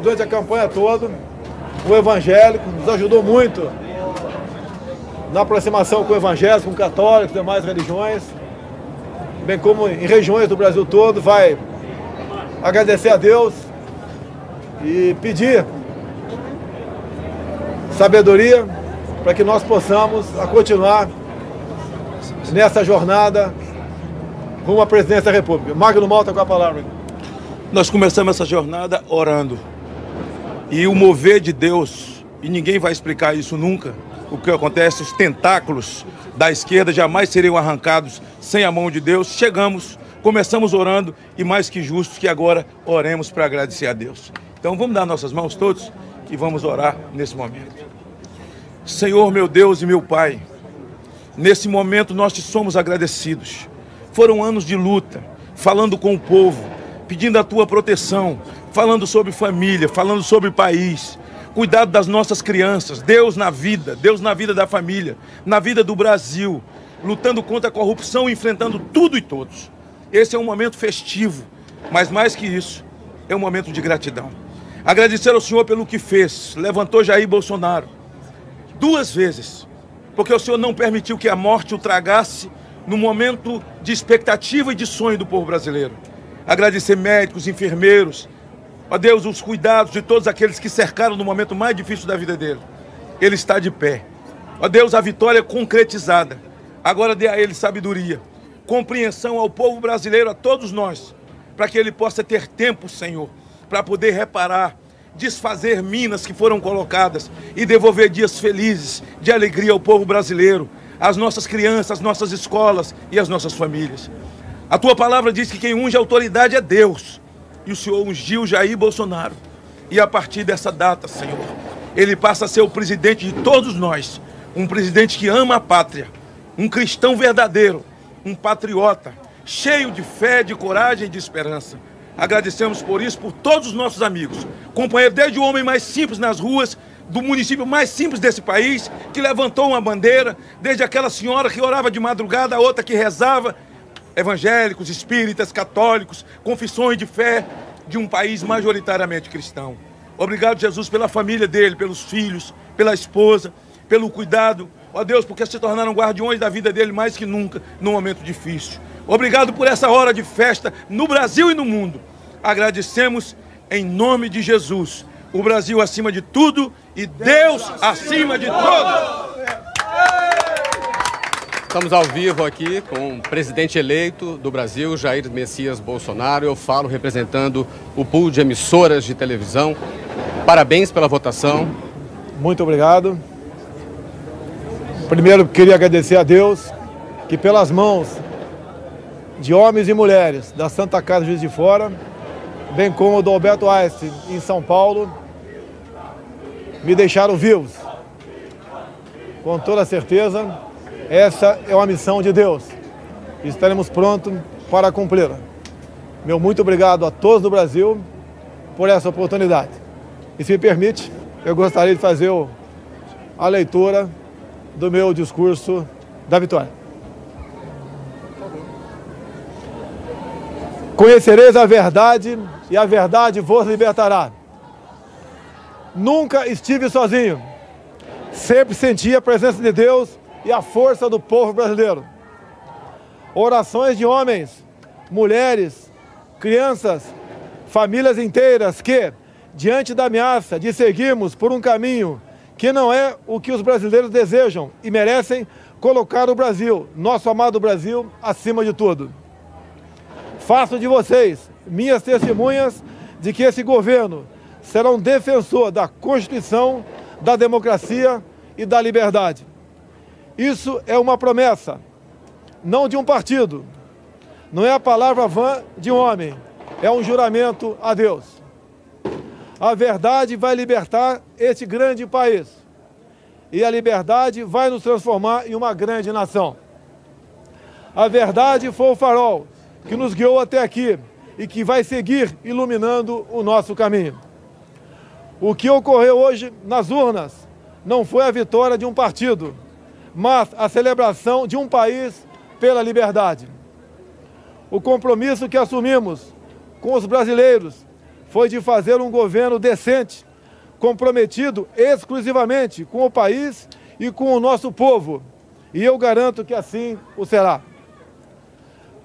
durante a campanha toda, o evangélico, nos ajudou muito na aproximação com o evangélico, com católicos, demais religiões, bem como em regiões do Brasil todo. Vai agradecer a Deus e pedir sabedoria para que nós possamos continuar nessa jornada rumo à presidência da República. Magno Malta com a palavra. Nós começamos essa jornada orando. E o mover de Deus, e ninguém vai explicar isso nunca, o que acontece, os tentáculos da esquerda jamais seriam arrancados sem a mão de Deus. Começamos orando, e mais que justo que agora oremos para agradecer a Deus. Então vamos dar nossas mãos todos e vamos orar nesse momento. Senhor, meu Deus e meu Pai, nesse momento nós te somos agradecidos. Foram anos de luta, falando com o povo, pedindo a tua proteção, falando sobre família, falando sobre país, cuidado das nossas crianças, Deus na vida da família, na vida do Brasil, lutando contra a corrupção, enfrentando tudo e todos. Esse é um momento festivo, mas mais que isso, é um momento de gratidão. Agradecer ao Senhor pelo que fez, levantou Jair Bolsonaro 2 vezes, porque o Senhor não permitiu que a morte o tragasse no momento de expectativa e de sonho do povo brasileiro. Agradecer médicos, enfermeiros, ó Deus, os cuidados de todos aqueles que cercaram no momento mais difícil da vida dele. Ele está de pé. Ó Deus, a vitória concretizada. Agora dê a ele sabedoria, compreensão ao povo brasileiro, a todos nós, para que ele possa ter tempo, Senhor, para poder reparar, desfazer minas que foram colocadas e devolver dias felizes, de alegria ao povo brasileiro, às nossas crianças, às nossas escolas e às nossas famílias. A tua palavra diz que quem unge a autoridade é Deus. E o Senhor ungiu Jair Bolsonaro. E a partir dessa data, Senhor, ele passa a ser o presidente de todos nós. Um presidente que ama a pátria. Um cristão verdadeiro. Um patriota. Cheio de fé, de coragem e de esperança. Agradecemos por isso, por todos os nossos amigos. Companheiro, desde o homem mais simples nas ruas, do município mais simples desse país, que levantou uma bandeira, desde aquela senhora que orava de madrugada, a outra que rezava, evangélicos, espíritas, católicos, confissões de fé de um país majoritariamente cristão. Obrigado, Jesus, pela família dele, pelos filhos, pela esposa, pelo cuidado. Ó Deus, porque se tornaram guardiões da vida dele mais que nunca, num momento difícil. Obrigado por essa hora de festa no Brasil e no mundo. Agradecemos em nome de Jesus. O Brasil acima de tudo e Deus acima de todos. Estamos ao vivo aqui com o presidente eleito do Brasil, Jair Messias Bolsonaro. Eu falo representando o pool de emissoras de televisão. Parabéns pela votação. Muito obrigado. Primeiro, queria agradecer a Deus que pelas mãos de homens e mulheres da Santa Casa Juiz de Fora, bem como do Alberto Einstein em São Paulo, me deixaram vivos. Com toda certeza, essa é uma missão de Deus. Estaremos prontos para cumpri-la. Meu muito obrigado a todos do Brasil por essa oportunidade. E se me permite, eu gostaria de fazer a leitura do meu discurso da vitória. Conhecereis a verdade e a verdade vos libertará. Nunca estive sozinho. Sempre senti a presença de Deus e a força do povo brasileiro. Orações de homens, mulheres, crianças, famílias inteiras que, diante da ameaça de seguirmos por um caminho que não é o que os brasileiros desejam e merecem, colocar o Brasil, nosso amado Brasil, acima de tudo. Faço de vocês minhas testemunhas de que esse governo será um defensor da Constituição, da democracia e da liberdade. Isso é uma promessa, não de um partido, não é a palavra vã de um homem, é um juramento a Deus. A verdade vai libertar este grande país e a liberdade vai nos transformar em uma grande nação. A verdade foi o farol que nos guiou até aqui e que vai seguir iluminando o nosso caminho. O que ocorreu hoje nas urnas não foi a vitória de um partido, mas a celebração de um país pela liberdade. O compromisso que assumimos com os brasileiros foi de fazer um governo decente, comprometido exclusivamente com o país e com o nosso povo. E eu garanto que assim o será.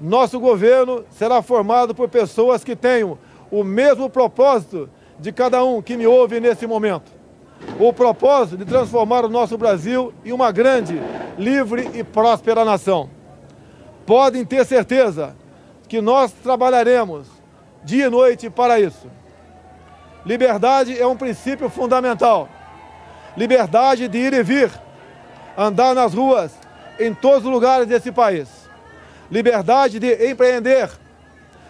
Nosso governo será formado por pessoas que tenham o mesmo propósito de cada um que me ouve nesse momento. O propósito de transformar o nosso Brasil em uma grande, livre e próspera nação. Podem ter certeza que nós trabalharemos dia e noite para isso. Liberdade é um princípio fundamental. Liberdade de ir e vir, andar nas ruas, em todos os lugares desse país. Liberdade de empreender,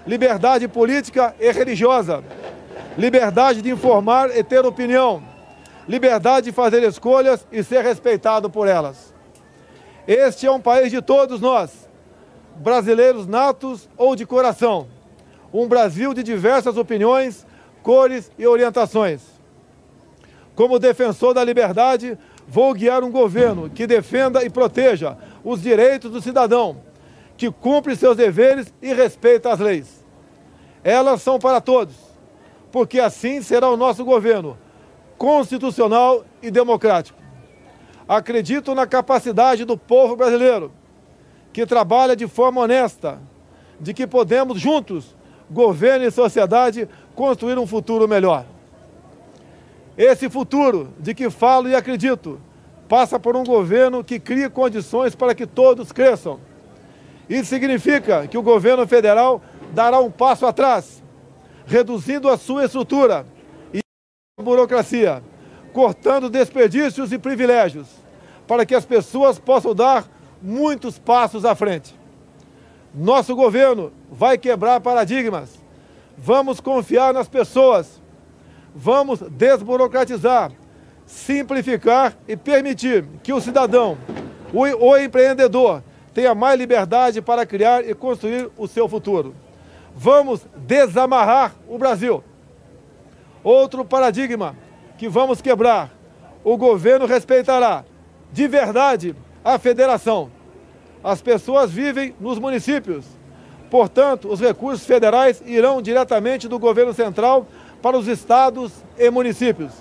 liberdade política e religiosa, liberdade de informar e ter opinião, liberdade de fazer escolhas e ser respeitado por elas. Este é um país de todos nós, brasileiros natos ou de coração, um Brasil de diversas opiniões, cores e orientações. Como defensor da liberdade, vou guiar um governo que defenda e proteja os direitos do cidadão, que cumpre seus deveres e respeita as leis. Elas são para todos, porque assim será o nosso governo, constitucional e democrático. Acredito na capacidade do povo brasileiro, que trabalha de forma honesta, de que podemos juntos, governo e sociedade, construir um futuro melhor. Esse futuro de que falo e acredito passa por um governo que crie condições para que todos cresçam. Isso significa que o governo federal dará um passo atrás, reduzindo a sua estrutura e a burocracia, cortando desperdícios e privilégios, para que as pessoas possam dar muitos passos à frente. Nosso governo vai quebrar paradigmas. Vamos confiar nas pessoas. Vamos desburocratizar, simplificar e permitir que o cidadão, o empreendedor, tenha mais liberdade para criar e construir o seu futuro. Vamos desamarrar o Brasil. Outro paradigma que vamos quebrar: o governo respeitará de verdade a federação. As pessoas vivem nos municípios, portanto, os recursos federais irão diretamente do governo central para os estados e municípios.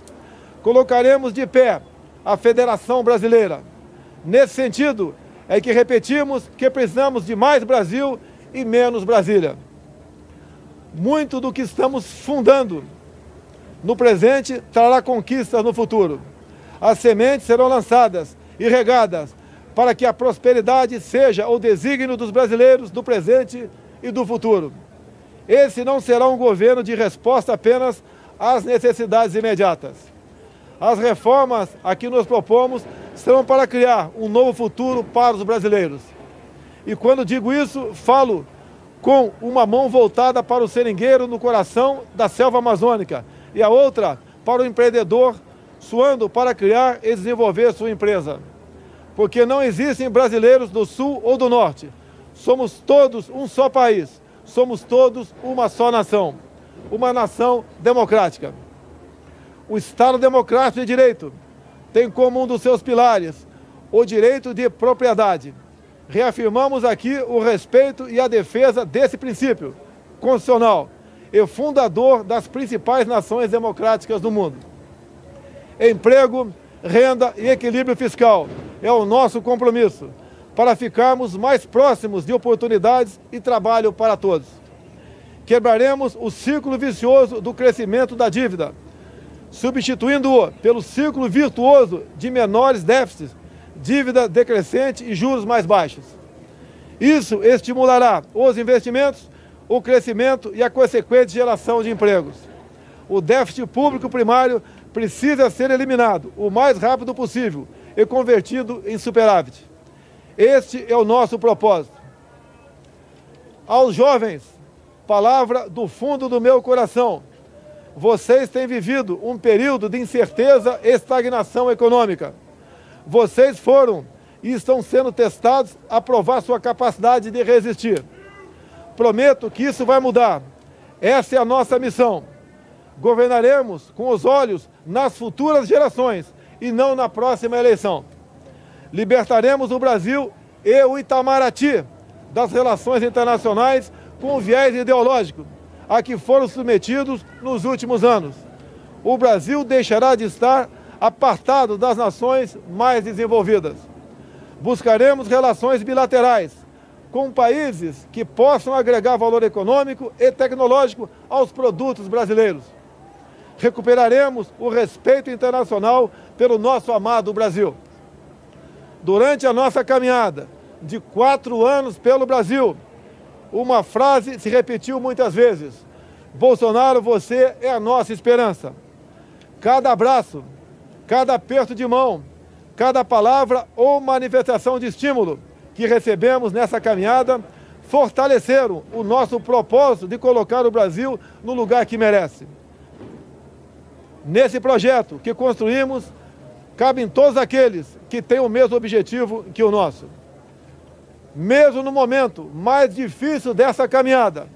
Colocaremos de pé a Federação Brasileira. Nesse sentido, é que repetimos que precisamos de mais Brasil e menos Brasília. Muito do que estamos fundando no presente trará conquistas no futuro. As sementes serão lançadas e regadas para que a prosperidade seja o desígnio dos brasileiros do presente e do futuro. Esse não será um governo de resposta apenas às necessidades imediatas. As reformas a que nos propomos serão para criar um novo futuro para os brasileiros. E quando digo isso, falo com uma mão voltada para o seringueiro no coração da selva amazônica e a outra para o empreendedor suando para criar e desenvolver sua empresa. Porque não existem brasileiros do Sul ou do Norte. Somos todos um só país. Somos todos uma só nação. Uma nação democrática. O Estado Democrático de Direito tem como um dos seus pilares o direito de propriedade. Reafirmamos aqui o respeito e a defesa desse princípio constitucional e fundador das principais nações democráticas do mundo. Emprego, renda e equilíbrio fiscal é o nosso compromisso para ficarmos mais próximos de oportunidades e trabalho para todos. Quebraremos o ciclo vicioso do crescimento da dívida, substituindo-o pelo ciclo virtuoso de menores déficits, dívida decrescente e juros mais baixos. Isso estimulará os investimentos, o crescimento e a consequente geração de empregos. O déficit público primário precisa ser eliminado o mais rápido possível e convertido em superávit. Este é o nosso propósito. Aos jovens, palavra do fundo do meu coração: vocês têm vivido um período de incerteza e estagnação econômica. Vocês foram e estão sendo testados a provar sua capacidade de resistir. Prometo que isso vai mudar. Essa é a nossa missão. Governaremos com os olhos nas futuras gerações e não na próxima eleição. Libertaremos o Brasil e o Itamaraty das relações internacionais com viés ideológico, a que foram submetidos nos últimos anos. O Brasil deixará de estar apartado das nações mais desenvolvidas. Buscaremos relações bilaterais com países que possam agregar valor econômico e tecnológico aos produtos brasileiros. Recuperaremos o respeito internacional pelo nosso amado Brasil. Durante a nossa caminhada de 4 anos pelo Brasil, uma frase se repetiu muitas vezes: Bolsonaro, você é a nossa esperança. Cada abraço, cada aperto de mão, cada palavra ou manifestação de estímulo que recebemos nessa caminhada fortaleceram o nosso propósito de colocar o Brasil no lugar que merece. Nesse projeto que construímos, cabem todos aqueles que têm o mesmo objetivo que o nosso. Mesmo no momento mais difícil dessa caminhada,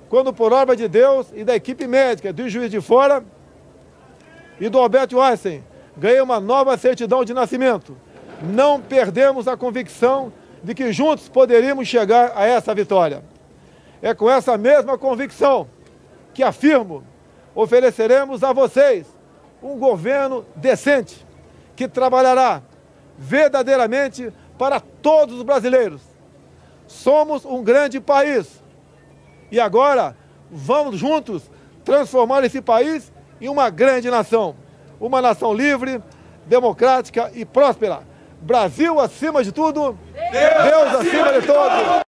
quando por obra de Deus e da equipe médica do Juiz de Fora e do Alberto Einstein ganhei uma nova certidão de nascimento, não perdemos a convicção de que juntos poderíamos chegar a essa vitória. É com essa mesma convicção que afirmo, ofereceremos a vocês um governo decente, que trabalhará verdadeiramente para todos os brasileiros. Somos um grande país e agora vamos juntos transformar esse país em uma grande nação. Uma nação livre, democrática e próspera. Brasil acima de tudo, Deus acima de todos.